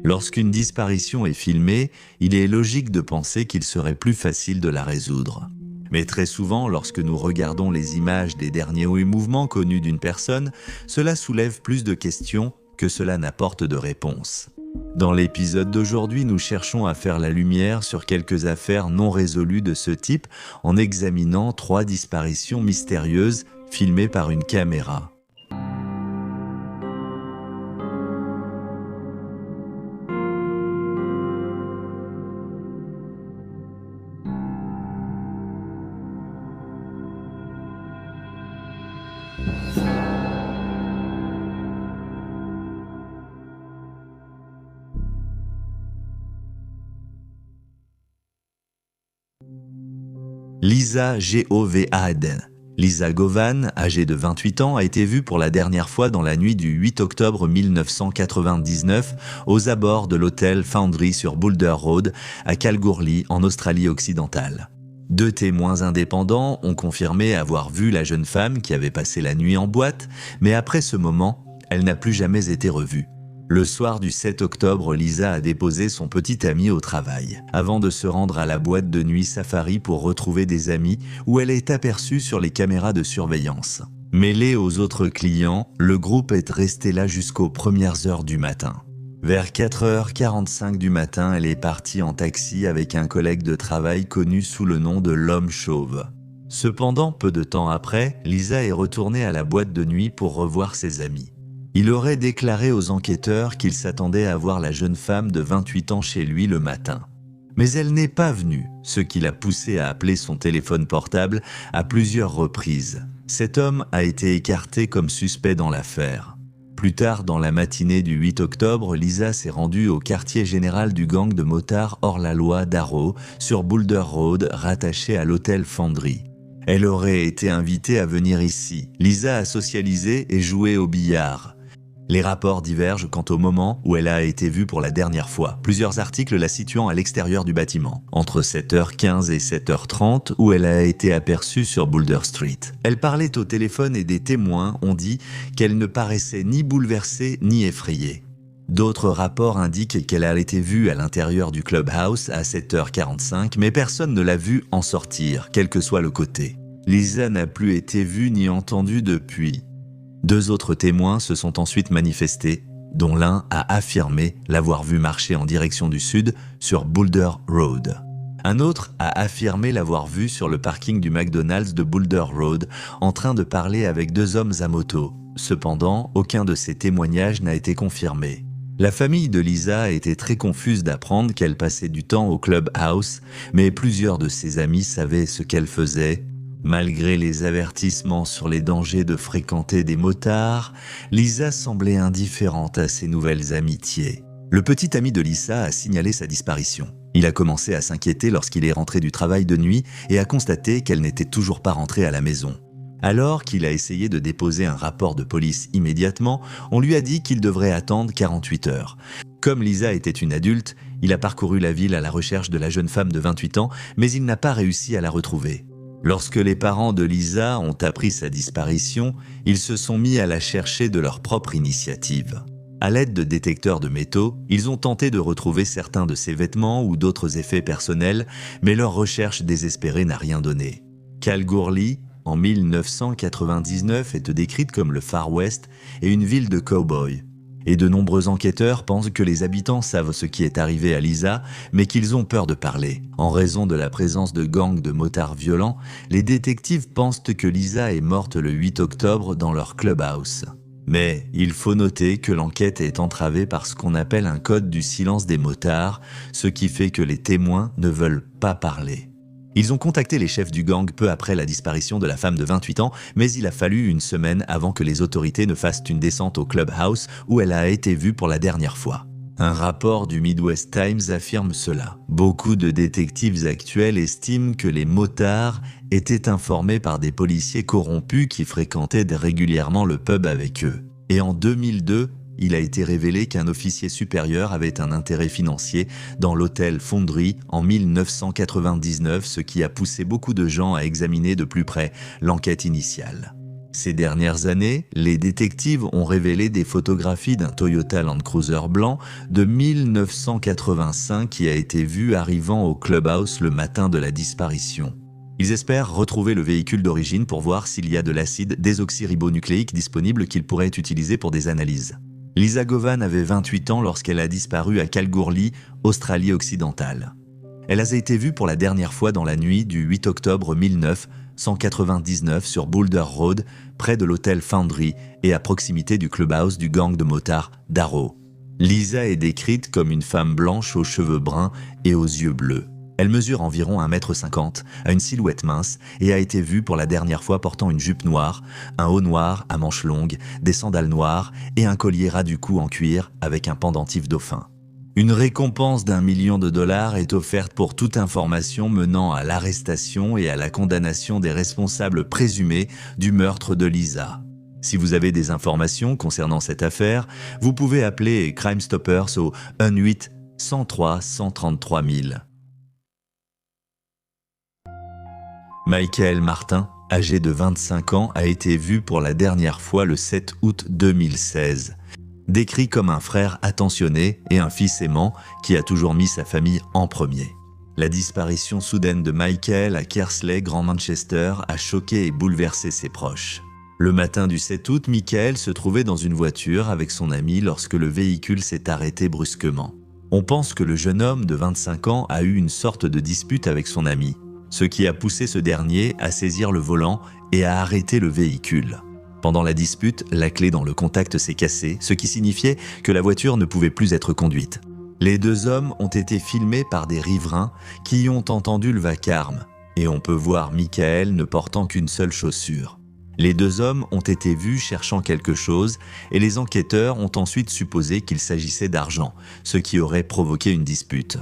Lorsqu'une disparition est filmée, il est logique de penser qu'il serait plus facile de la résoudre. Mais très souvent, lorsque nous regardons les images des derniers hauts et mouvements connus d'une personne, cela soulève plus de questions que cela n'apporte de réponses. Dans l'épisode d'aujourd'hui, nous cherchons à faire la lumière sur quelques affaires non résolues de ce type en examinant 3 disparitions mystérieuses filmées par une caméra. Lisa Govan. Lisa Govan, âgée de 28 ans, a été vue pour la dernière fois dans la nuit du 8 octobre 1999 aux abords de l'hôtel Foundry sur Boulder Road à Kalgoorlie, en Australie-Occidentale. 2 témoins indépendants ont confirmé avoir vu la jeune femme qui avait passé la nuit en boîte, mais après ce moment, elle n'a plus jamais été revue. Le soir du 7 octobre, Lisa a déposé son petit ami au travail, avant de se rendre à la boîte de nuit Safari pour retrouver des amis où elle est aperçue sur les caméras de surveillance. Mêlée aux autres clients, le groupe est resté là jusqu'aux premières heures du matin. Vers 4h45 du matin, elle est partie en taxi avec un collègue de travail connu sous le nom de l'homme chauve. Cependant, peu de temps après, Lisa est retournée à la boîte de nuit pour revoir ses amis. Il aurait déclaré aux enquêteurs qu'il s'attendait à voir la jeune femme de 28 ans chez lui le matin. Mais elle n'est pas venue, ce qui l'a poussé à appeler son téléphone portable à plusieurs reprises. Cet homme a été écarté comme suspect dans l'affaire. Plus tard dans la matinée du 8 octobre, Lisa s'est rendue au quartier général du gang de motards hors-la-loi d'Arrow, sur Boulder Road, rattaché à l'hôtel Foundry. Elle aurait été invitée à venir ici. Lisa a socialisé et joué au billard. Les rapports divergent quant au moment où elle a été vue pour la dernière fois, plusieurs articles la situant à l'extérieur du bâtiment, entre 7h15 et 7h30 où elle a été aperçue sur Boulder Street. Elle parlait au téléphone et des témoins ont dit qu'elle ne paraissait ni bouleversée ni effrayée. D'autres rapports indiquent qu'elle a été vue à l'intérieur du clubhouse à 7h45, mais personne ne l'a vue en sortir, quel que soit le côté. Lisa n'a plus été vue ni entendue depuis. 2 autres témoins se sont ensuite manifestés, dont l'un a affirmé l'avoir vue marcher en direction du sud sur Boulder Road. Un autre a affirmé l'avoir vue sur le parking du McDonald's de Boulder Road en train de parler avec 2 hommes à moto. Cependant, aucun de ces témoignages n'a été confirmé. La famille de Lisa a été très confuse d'apprendre qu'elle passait du temps au clubhouse, mais plusieurs de ses amis savaient ce qu'elle faisait. Malgré les avertissements sur les dangers de fréquenter des motards, Lisa semblait indifférente à ses nouvelles amitiés. Le petit ami de Lisa a signalé sa disparition. Il a commencé à s'inquiéter lorsqu'il est rentré du travail de nuit et a constaté qu'elle n'était toujours pas rentrée à la maison. Alors qu'il a essayé de déposer un rapport de police immédiatement, on lui a dit qu'il devrait attendre 48 heures. Comme Lisa était une adulte, il a parcouru la ville à la recherche de la jeune femme de 28 ans, mais il n'a pas réussi à la retrouver. Lorsque les parents de Lisa ont appris sa disparition, ils se sont mis à la chercher de leur propre initiative. À l'aide de détecteurs de métaux, ils ont tenté de retrouver certains de ses vêtements ou d'autres effets personnels, mais leur recherche désespérée n'a rien donné. Kalgoorlie, en 1999, est décrite comme le Far West et une ville de cow-boys. Et de nombreux enquêteurs pensent que les habitants savent ce qui est arrivé à Lisa, mais qu'ils ont peur de parler. En raison de la présence de gangs de motards violents, les détectives pensent que Lisa est morte le 8 octobre dans leur clubhouse. Mais il faut noter que l'enquête est entravée par ce qu'on appelle un code du silence des motards, ce qui fait que les témoins ne veulent pas parler. Ils ont contacté les chefs du gang peu après la disparition de la femme de 28 ans, mais il a fallu une semaine avant que les autorités ne fassent une descente au clubhouse où elle a été vue pour la dernière fois. Un rapport du Midwest Times affirme cela. Beaucoup de détectives actuels estiment que les motards étaient informés par des policiers corrompus qui fréquentaient régulièrement le pub avec eux. Et en 2002, il a été révélé qu'un officier supérieur avait un intérêt financier dans l'hôtel Foundry en 1999, ce qui a poussé beaucoup de gens à examiner de plus près l'enquête initiale. Ces dernières années, les détectives ont révélé des photographies d'un Toyota Land Cruiser blanc de 1985 qui a été vu arrivant au clubhouse le matin de la disparition. Ils espèrent retrouver le véhicule d'origine pour voir s'il y a de l'acide désoxyribonucléique disponible qu'ils pourraient utiliser pour des analyses. Lisa Govan avait 28 ans lorsqu'elle a disparu à Kalgoorlie, Australie-Occidentale. Elle a été vue pour la dernière fois dans la nuit du 8 octobre 1999 sur Boulder Road, près de l'hôtel Foundry et à proximité du clubhouse du gang de motards Darrow. Lisa est décrite comme une femme blanche aux cheveux bruns et aux yeux bleus. Elle mesure environ 1,50 m, a une silhouette mince et a été vue pour la dernière fois portant une jupe noire, un haut noir à manches longues, des sandales noires et un collier ras du cou en cuir avec un pendentif dauphin. Une récompense d'1 million de dollars est offerte pour toute information menant à l'arrestation et à la condamnation des responsables présumés du meurtre de Lisa. Si vous avez des informations concernant cette affaire, vous pouvez appeler Crime Stoppers au 1-800-103-133 000. Michael Martin, âgé de 25 ans, a été vu pour la dernière fois le 7 août 2016. Décrit comme un frère attentionné et un fils aimant qui a toujours mis sa famille en premier. La disparition soudaine de Michael à Kersley, Grand Manchester, a choqué et bouleversé ses proches. Le matin du 7 août, Michael se trouvait dans une voiture avec son ami lorsque le véhicule s'est arrêté brusquement. On pense que le jeune homme de 25 ans a eu une sorte de dispute avec son ami, ce qui a poussé ce dernier à saisir le volant et à arrêter le véhicule. Pendant la dispute, la clé dans le contact s'est cassée, ce qui signifiait que la voiture ne pouvait plus être conduite. Les deux hommes ont été filmés par des riverains qui y ont entendu le vacarme, et on peut voir Michael ne portant qu'une seule chaussure. Les deux hommes ont été vus cherchant quelque chose, et les enquêteurs ont ensuite supposé qu'il s'agissait d'argent, ce qui aurait provoqué une dispute.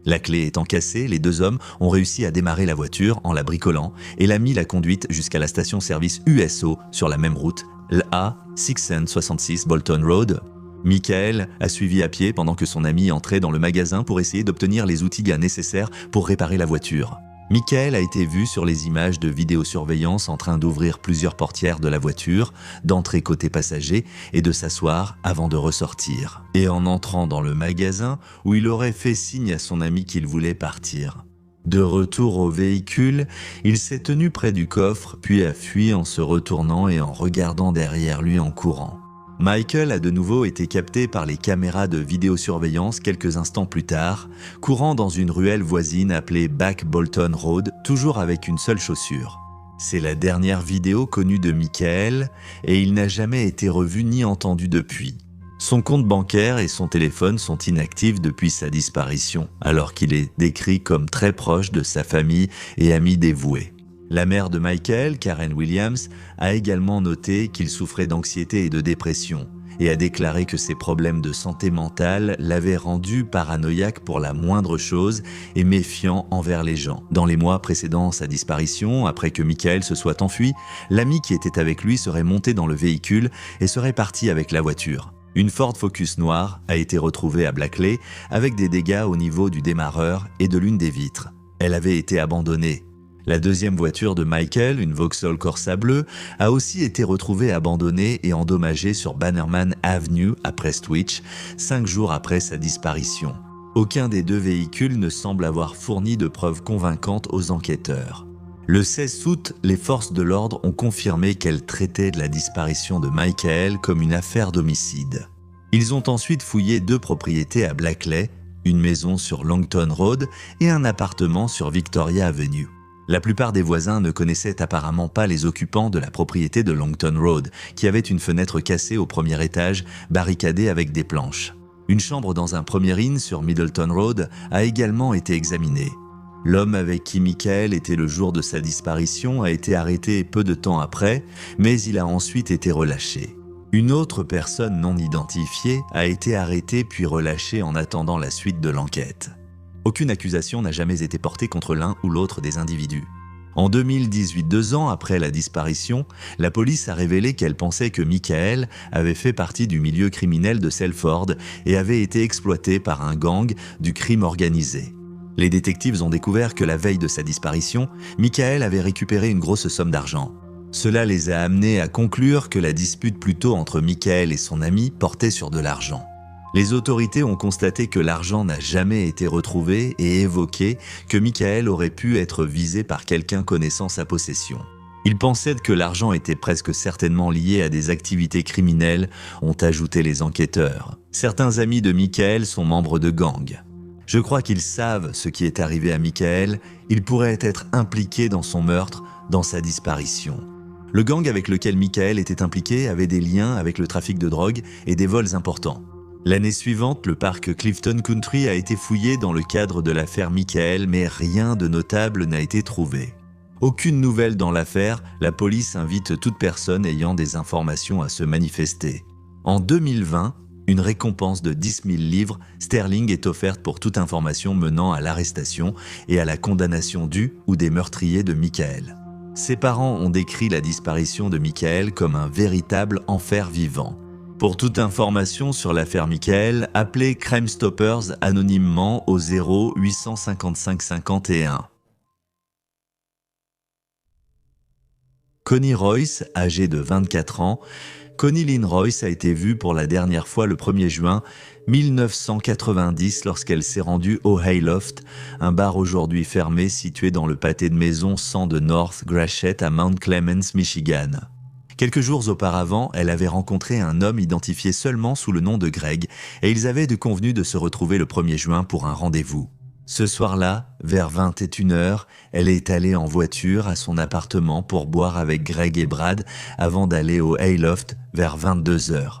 La clé étant cassée, les deux hommes ont réussi à démarrer la voiture en la bricolant et l'ami l'a conduite jusqu'à la station-service USO sur la même route, l'A 666 Bolton Road. Michael a suivi à pied pendant que son ami entrait dans le magasin pour essayer d'obtenir les outils nécessaires pour réparer la voiture. Michael a été vu sur les images de vidéosurveillance en train d'ouvrir plusieurs portières de la voiture, d'entrer côté passager et de s'asseoir avant de ressortir. Et en entrant dans le magasin où il aurait fait signe à son ami qu'il voulait partir. De retour au véhicule, il s'est tenu près du coffre puis a fui en se retournant et en regardant derrière lui en courant. Michael a de nouveau été capté par les caméras de vidéosurveillance quelques instants plus tard, courant dans une ruelle voisine appelée Back Bolton Road, toujours avec une seule chaussure. C'est la dernière vidéo connue de Michael et il n'a jamais été revu ni entendu depuis. Son compte bancaire et son téléphone sont inactifs depuis sa disparition, alors qu'il est décrit comme très proche de sa famille et ami dévoué. La mère de Michael, Karen Williams, a également noté qu'il souffrait d'anxiété et de dépression et a déclaré que ses problèmes de santé mentale l'avaient rendu paranoïaque pour la moindre chose et méfiant envers les gens. Dans les mois précédant sa disparition, après que Michael se soit enfui, l'ami qui était avec lui serait monté dans le véhicule et serait parti avec la voiture. Une Ford Focus noire a été retrouvée à Blackley avec des dégâts au niveau du démarreur et de l'une des vitres. Elle avait été abandonnée. La deuxième voiture de Michael, une Vauxhall Corsa bleue, a aussi été retrouvée abandonnée et endommagée sur Bannerman Avenue à Prestwich, 5 jours après sa disparition. Aucun des deux véhicules ne semble avoir fourni de preuves convaincantes aux enquêteurs. Le 16 août, les forces de l'ordre ont confirmé qu'elles traitaient de la disparition de Michael comme une affaire d'homicide. Ils ont ensuite fouillé 2 propriétés à Blackley, une maison sur Longton Road et un appartement sur Victoria Avenue. La plupart des voisins ne connaissaient apparemment pas les occupants de la propriété de Longton Road, qui avait une fenêtre cassée au premier étage, barricadée avec des planches. Une chambre dans un premier inn sur Middleton Road a également été examinée. L'homme avec qui Michael était le jour de sa disparition a été arrêté peu de temps après, mais il a ensuite été relâché. Une autre personne non identifiée a été arrêtée puis relâchée en attendant la suite de l'enquête. Aucune accusation n'a jamais été portée contre l'un ou l'autre des individus. En 2018, 2 ans après la disparition, la police a révélé qu'elle pensait que Michael avait fait partie du milieu criminel de Salford et avait été exploité par un gang du crime organisé. Les détectives ont découvert que la veille de sa disparition, Michael avait récupéré une grosse somme d'argent. Cela les a amenés à conclure que la dispute plutôt entre Michael et son ami portait sur de l'argent. Les autorités ont constaté que l'argent n'a jamais été retrouvé et évoqué que Michael aurait pu être visé par quelqu'un connaissant sa possession. Ils pensaient que l'argent était presque certainement lié à des activités criminelles, ont ajouté les enquêteurs. Certains amis de Michael sont membres de gangs. Je crois qu'ils savent ce qui est arrivé à Michael, ils pourraient être impliqués dans son meurtre, dans sa disparition. Le gang avec lequel Michael était impliqué avait des liens avec le trafic de drogue et des vols importants. L'année suivante, le parc Clifton Country a été fouillé dans le cadre de l'affaire Michael, mais rien de notable n'a été trouvé. Aucune nouvelle dans l'affaire, la police invite toute personne ayant des informations à se manifester. En 2020, une récompense de 10 000 livres sterling est offerte pour toute information menant à l'arrestation et à la condamnation du ou des meurtriers de Michael. Ses parents ont décrit la disparition de Michael comme un véritable enfer vivant. Pour toute information sur l'affaire Michael, appelez Crime Stoppers anonymement au 0 855 51. Connie Royce, âgée de 24 ans, Connie Lynn Royce a été vue pour la dernière fois le 1er juin 1990 lorsqu'elle s'est rendue au Hayloft, un bar aujourd'hui fermé situé dans le pâté de maison 100 de North Gratiot à Mount Clemens, Michigan. Quelques jours auparavant, elle avait rencontré un homme identifié seulement sous le nom de Greg et ils avaient convenu de se retrouver le 1er juin pour un rendez-vous. Ce soir-là, vers 21h, elle est allée en voiture à son appartement pour boire avec Greg et Brad avant d'aller au Hayloft vers 22h.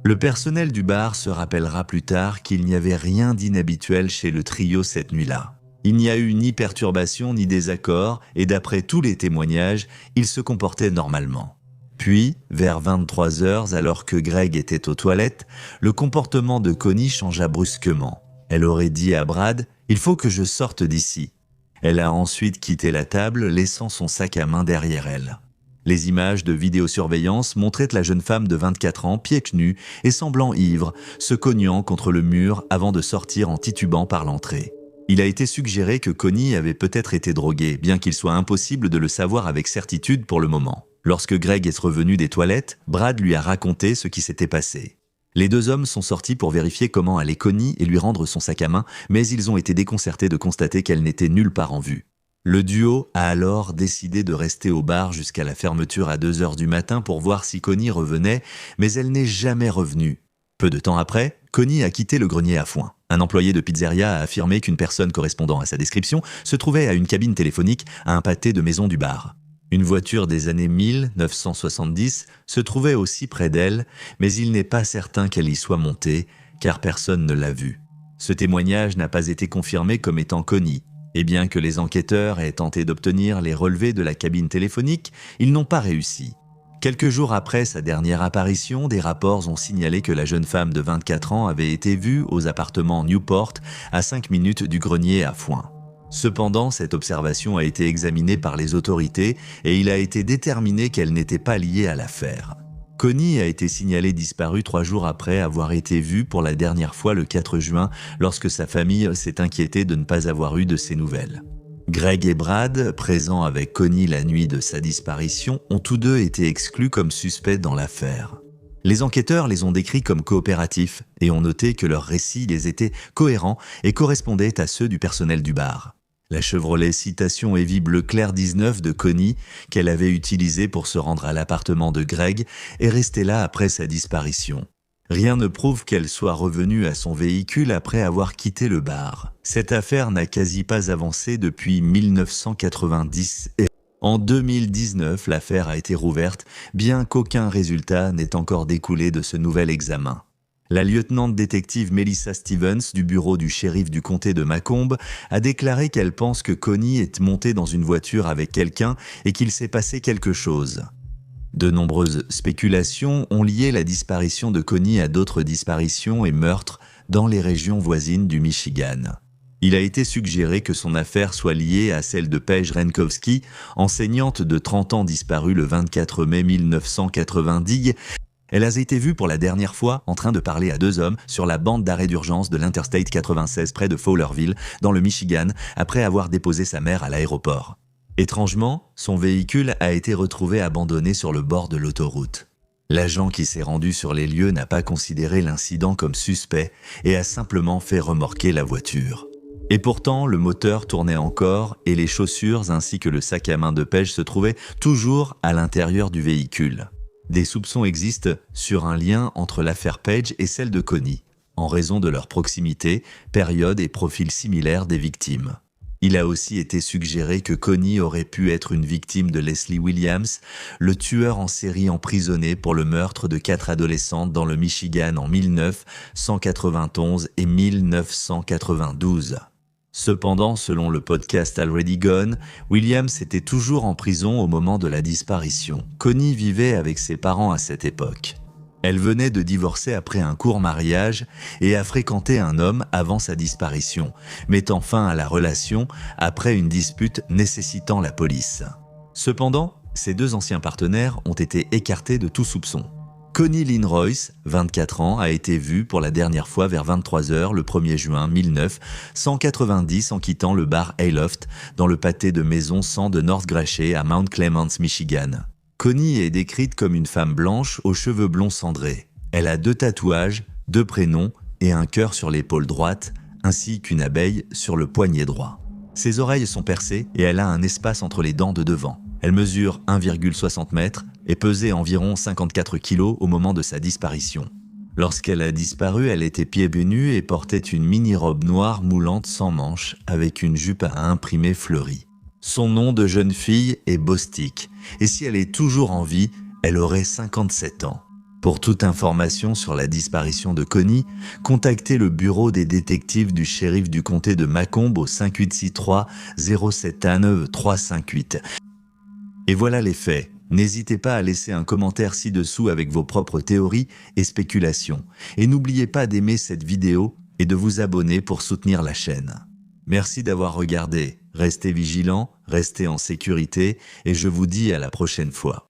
Le personnel du bar se rappellera plus tard qu'il n'y avait rien d'inhabituel chez le trio cette nuit-là. Il n'y a eu ni perturbation ni désaccord et d'après tous les témoignages, ils se comportaient normalement. Puis, vers 23h, alors que Greg était aux toilettes, le comportement de Connie changea brusquement. Elle aurait dit à Brad « Il faut que je sorte d'ici ». Elle a ensuite quitté la table, laissant son sac à main derrière elle. Les images de vidéosurveillance montraient la jeune femme de 24 ans, pieds nus et semblant ivre, se cognant contre le mur avant de sortir en titubant par l'entrée. Il a été suggéré que Connie avait peut-être été droguée, bien qu'il soit impossible de le savoir avec certitude pour le moment. Lorsque Greg est revenu des toilettes, Brad lui a raconté ce qui s'était passé. Les deux hommes sont sortis pour vérifier comment allait Connie et lui rendre son sac à main, mais ils ont été déconcertés de constater qu'elle n'était nulle part en vue. Le duo a alors décidé de rester au bar jusqu'à la fermeture à 2h du matin pour voir si Connie revenait, mais elle n'est jamais revenue. Peu de temps après, Connie a quitté le grenier à foin. Un employé de pizzeria a affirmé qu'une personne correspondant à sa description se trouvait à une cabine téléphonique à un pâté de maison du bar. Une voiture des années 1970 se trouvait aussi près d'elle, mais il n'est pas certain qu'elle y soit montée, car personne ne l'a vue. Ce témoignage n'a pas été confirmé comme étant Connie, et bien que les enquêteurs aient tenté d'obtenir les relevés de la cabine téléphonique, ils n'ont pas réussi. Quelques jours après sa dernière apparition, des rapports ont signalé que la jeune femme de 24 ans avait été vue aux appartements Newport, à 5 minutes du grenier à foin. Cependant, cette observation a été examinée par les autorités et il a été déterminé qu'elle n'était pas liée à l'affaire. Connie a été signalée disparue 3 jours après avoir été vue pour la dernière fois le 4 juin lorsque sa famille s'est inquiétée de ne pas avoir eu de ses nouvelles. Greg et Brad, présents avec Connie la nuit de sa disparition, ont tous deux été exclus comme suspects dans l'affaire. Les enquêteurs les ont décrits comme coopératifs et ont noté que leurs récits les étaient cohérents et correspondaient à ceux du personnel du bar. La Chevrolet Citation Heavy bleu clair 19 de Connie, qu'elle avait utilisée pour se rendre à l'appartement de Greg, est restée là après sa disparition. Rien ne prouve qu'elle soit revenue à son véhicule après avoir quitté le bar. Cette affaire n'a quasi pas avancé depuis 1990 et en 2019, l'affaire a été rouverte, bien qu'aucun résultat n'ait encore découlé de ce nouvel examen. La lieutenant détective Melissa Stevens du bureau du shérif du comté de Macomb a déclaré qu'elle pense que Connie est montée dans une voiture avec quelqu'un et qu'il s'est passé quelque chose. De nombreuses spéculations ont lié la disparition de Connie à d'autres disparitions et meurtres dans les régions voisines du Michigan. Il a été suggéré que son affaire soit liée à celle de Paige Renkowski, enseignante de 30 ans disparue le 24 mai 1990. Elle a été vue pour la dernière fois en train de parler à 2 hommes sur la bande d'arrêt d'urgence de l'Interstate 96 près de Fowlerville, dans le Michigan, après avoir déposé sa mère à l'aéroport. Étrangement, son véhicule a été retrouvé abandonné sur le bord de l'autoroute. L'agent qui s'est rendu sur les lieux n'a pas considéré l'incident comme suspect et a simplement fait remorquer la voiture. Et pourtant, le moteur tournait encore et les chaussures ainsi que le sac à main de pêche se trouvaient toujours à l'intérieur du véhicule. Des soupçons existent sur un lien entre l'affaire Page et celle de Connie, en raison de leur proximité, période et profil similaires des victimes. Il a aussi été suggéré que Connie aurait pu être une victime de Leslie Williams, le tueur en série emprisonné pour le meurtre de 4 adolescentes dans le Michigan en 1991 et 1992. Cependant, selon le podcast Already Gone, Williams était toujours en prison au moment de la disparition. Connie vivait avec ses parents à cette époque. Elle venait de divorcer après un court mariage et a fréquenté un homme avant sa disparition, mettant fin à la relation après une dispute nécessitant la police. Cependant, ces 2 anciens partenaires ont été écartés de tout soupçon. Connie Lynn Royce, 24 ans, a été vue pour la dernière fois vers 23h le 1er juin 1990 en quittant le bar Hayloft dans le pâté de maison 100 de North Gracey à Mount Clemens, Michigan. Connie est décrite comme une femme blanche aux cheveux blonds cendrés. Elle a 2 tatouages, 2 prénoms et un cœur sur l'épaule droite, ainsi qu'une abeille sur le poignet droit. Ses oreilles sont percées et elle a un espace entre les dents de devant. Elle mesure 1,60 m et pesait environ 54 kg au moment de sa disparition. Lorsqu'elle a disparu, elle était pieds nus et portait une mini-robe noire moulante sans manches avec une jupe à imprimer fleurie. Son nom de jeune fille est Bostic, et si elle est toujours en vie, elle aurait 57 ans. Pour toute information sur la disparition de Connie, contactez le bureau des détectives du shérif du comté de Macomb au 5863 0719 358. Et voilà les faits. N'hésitez pas à laisser un commentaire ci-dessous avec vos propres théories et spéculations. Et n'oubliez pas d'aimer cette vidéo et de vous abonner pour soutenir la chaîne. Merci d'avoir regardé. Restez vigilants, restez en sécurité et je vous dis à la prochaine fois.